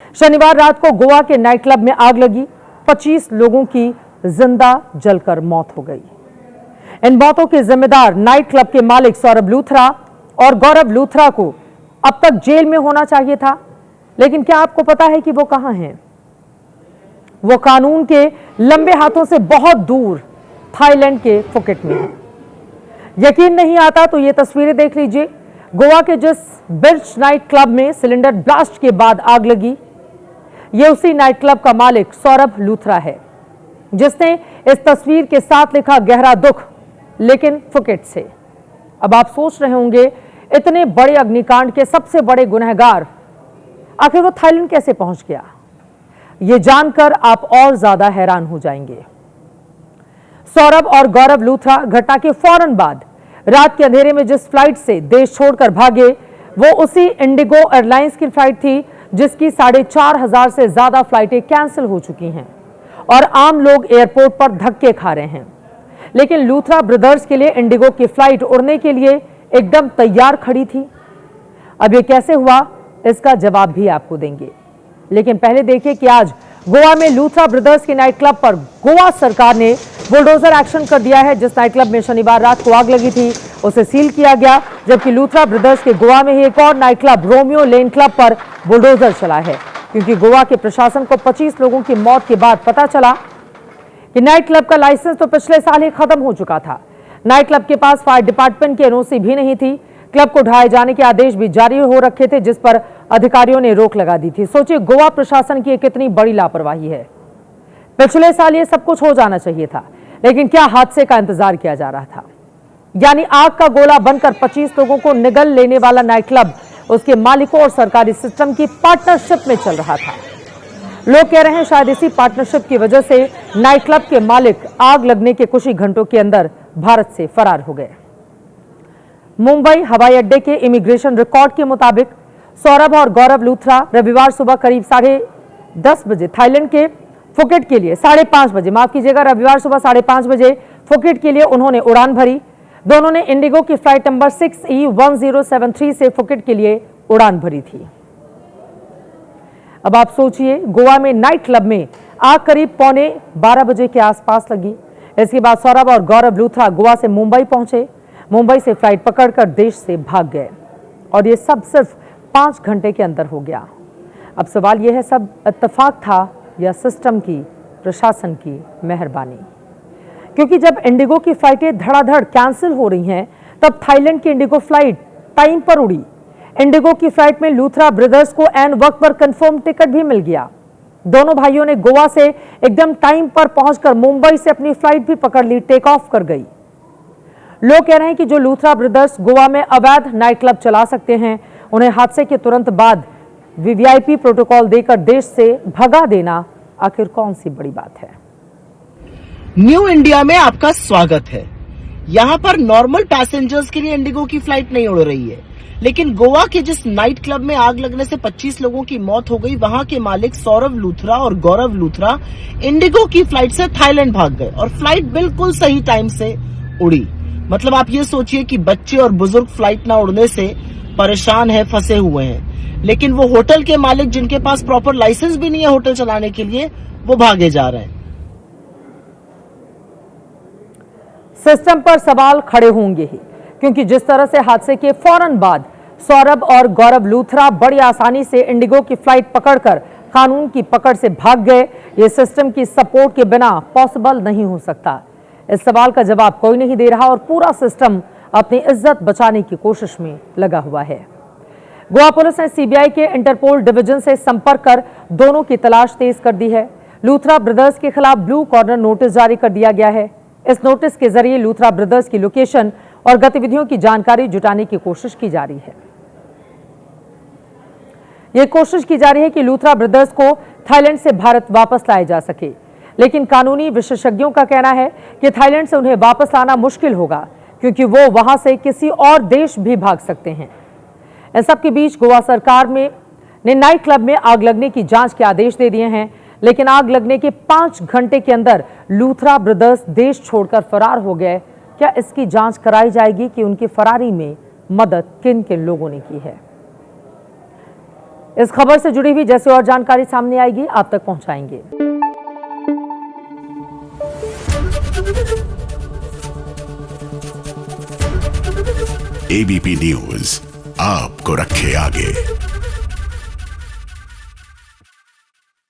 शनिवार रात को गोवा के नाइट क्लब में आग लगी। 25 लोगों की जिंदा जलकर मौत हो गई। इन मौतों के जिम्मेदार नाइट क्लब के मालिक सौरभ लूथरा और गौरव लूथरा को अब तक जेल में होना चाहिए था, लेकिन क्या आपको पता है कि वो कहां हैं? वो कानून के लंबे हाथों से बहुत दूर थाईलैंड के फुकेट में है। यकीन नहीं आता तो ये तस्वीरें देख लीजिए। गोवा के जिस बिर्च नाइट क्लब में सिलेंडर ब्लास्ट के बाद आग लगी, ये उसी नाइट क्लब का मालिक सौरभ लूथरा है, जिसने इस तस्वीर के साथ लिखा गहरा दुख, लेकिन फुकेट से। अब आप सोच रहे होंगे, इतने बड़े अग्निकांड के सबसे बड़े गुनहगार आखिर वो थाईलैंड कैसे पहुंच गया? ये जानकर आप और ज्यादा हैरान हो जाएंगे। सौरभ और गौरव लूथरा घटना के फौरन बाद रात के अंधेरे में जिस फ्लाइट से देश छोड़कर भागे, वो उसी इंडिगो एयरलाइंस की फ्लाइट थी जिसकी 4,500 से ज्यादा फ्लाइटें कैंसिल हो चुकी हैं और आम लोग एयरपोर्ट पर धक्के खा रहे हैं। लेकिन लूथरा ब्रदर्स के लिए इंडिगो की फ्लाइट उड़ने के लिए एकदम तैयार खड़ी थी। अब ये कैसे हुआ, इसका जवाब भी आपको देंगे, लेकिन पहले देखिए कि आज गोवा में लूथरा ब्रदर्स के नाइट क्लब पर गोवा सरकार ने बुलडोजर एक्शन कर दिया है। जिस नाइट क्लब में शनिवार रात को आग लगी थी, उसे सील किया गया, जबकि लूथरा ब्रदर्स के गोवा में ही एक और night club Romeo Lane club पर बुलडोजर चला है, क्योंकि गोवा के प्रशासन को 25 लोगों की मौत के बाद पता चला कि नाइट क्लब का लाइसेंस तो पिछले साल ही खत्म हो चुका था। नाइट क्लब के पास फायर डिपार्टमेंट की एनओसी भी नहीं थी। क्लब को ढहाए जाने के आदेश भी जारी हो रखे थे, जिस पर अधिकारियों ने रोक लगा दी थी। सोचिए, गोवा प्रशासन की कितनी बड़ी लापरवाही है। पिछले साल ये सब कुछ हो जाना चाहिए था, लेकिन क्या हादसे का इंतजार किया जा रहा था? यानी आग का गोला बनकर 25 लोगों को निगल लेने वाला नाइट क्लब उसके मालिकों और सरकारी सिस्टम की पार्टनरशिप में चल रहा था। लोग कह रहे हैं शायद इसी पार्टनरशिप की वजह से नाइट क्लब के मालिक आग लगने के कुछ ही घंटों के अंदर भारत से फरार हो गए। मुंबई हवाई अड्डे के इमिग्रेशन रिकॉर्ड के मुताबिक सौरभ और गौरव लूथरा रविवार सुबह करीब 10:30 बजे थाईलैंड के फुकेट के लिए 5:30 बजे, माफ कीजिएगा, रविवार सुबह 5:30 बजे फुकेट के लिए उन्होंने उड़ान भरी। दोनों ने इंडिगो की फ्लाइट नंबर 6E1073 से फुकेट के लिए उड़ान भरी थी। अब आप सोचिए, गोवा में नाइट क्लब में आग करीब 12:15 बजे के आसपास लगी। इसके बाद सौरभ और गौरव लूथरा गोवा से मुंबई पहुंचे। मुंबई से फ्लाइट पकड़कर देश से भाग गए और ये सब सिर्फ 5 घंटे के अंदर हो गया। अब सवाल यह है, सब इत्तेफाक था या सिस्टम की, प्रशासन की मेहरबानी? क्योंकि जब इंडिगो की फ्लाइटें धड़ाधड़ कैंसिल हो रही हैं, तब थाईलैंड की इंडिगो फ्लाइट टाइम पर उड़ी। इंडिगो की फ्लाइट में लूथरा ब्रदर्स को एन वक्त पर कंफर्म टिकट भी मिल गया। दोनों भाइयों ने गोवा से एकदम टाइम पर पहुंचकर मुंबई से अपनी फ्लाइट भी पकड़ ली, टेक ऑफ कर गई। लोग कह रहे हैं कि जो लूथरा ब्रदर्स गोवा में अवैध नाइट क्लब चला सकते हैं, उन्हें हादसे के तुरंत बाद वीवीआईपी प्रोटोकॉल देकर देश से भगा देना आखिर कौन सी बड़ी बात है? न्यू इंडिया में आपका स्वागत है। यहाँ पर नॉर्मल पैसेंजर्स के लिए इंडिगो की फ्लाइट नहीं उड़ रही है, लेकिन गोवा के जिस नाइट क्लब में आग लगने से 25 लोगों की मौत हो गई, वहां के मालिक सौरभ लूथरा और गौरव लूथरा इंडिगो की फ्लाइट से थाईलैंड भाग गए और फ्लाइट बिल्कुल सही टाइम से उड़ी। मतलब आप ये सोचिए कि बच्चे और बुजुर्ग फ्लाइट ना उड़ने से परेशान है, फंसे हुए हैं, लेकिन वो होटल के मालिक जिनके पास प्रॉपर लाइसेंस भी नहीं है होटल चलाने के लिए, वो भागे जा रहे हैं। सिस्टम पर सवाल खड़े होंगे ही, क्योंकि जिस तरह से हादसे के फौरन बाद सौरभ और गौरव लूथरा बड़ी आसानी से इंडिगो की फ्लाइट पकड़कर कानून की पकड़ से भाग गए, ये सिस्टम की सपोर्ट के बिना पॉसिबल नहीं हो सकता। इस सवाल का जवाब कोई नहीं दे रहा और पूरा सिस्टम अपनी इज्जत बचाने की कोशिश में लगा हुआ है। गोवा पुलिस ने सीबीआई के इंटरपोल डिवीजन से संपर्क कर दोनों की तलाश तेज कर दी है। लूथरा ब्रदर्स के खिलाफ ब्लू कॉर्नर नोटिस जारी कर दिया गया है। इस नोटिस के जरिए लूथरा ब्रदर्स की लोकेशन और गतिविधियों की जानकारी जुटाने की कोशिश की जा रही है। यह कोशिश की जा रही है कि लूथरा ब्रदर्स को थाईलैंड से भारत वापस लाया जा सके, लेकिन कानूनी विशेषज्ञों का कहना है कि थाईलैंड से उन्हें वापस लाना मुश्किल होगा, क्योंकि वो वहां से किसी और देश भी भाग सकते हैं। इन सबके बीच गोवा सरकार ने नाइट क्लब में आग लगने की जांच के आदेश दे दिए हैं, लेकिन आग लगने के 5 घंटे के अंदर लूथरा ब्रदर्स देश छोड़कर फरार हो गए। क्या इसकी जांच कराई जाएगी कि उनकी फरारी में मदद किन किन लोगों ने की है? इस खबर से जुड़ी हुई जैसे और जानकारी सामने आएगी आप तक पहुंचाएंगे। एबीपी न्यूज आपको रखे आगे।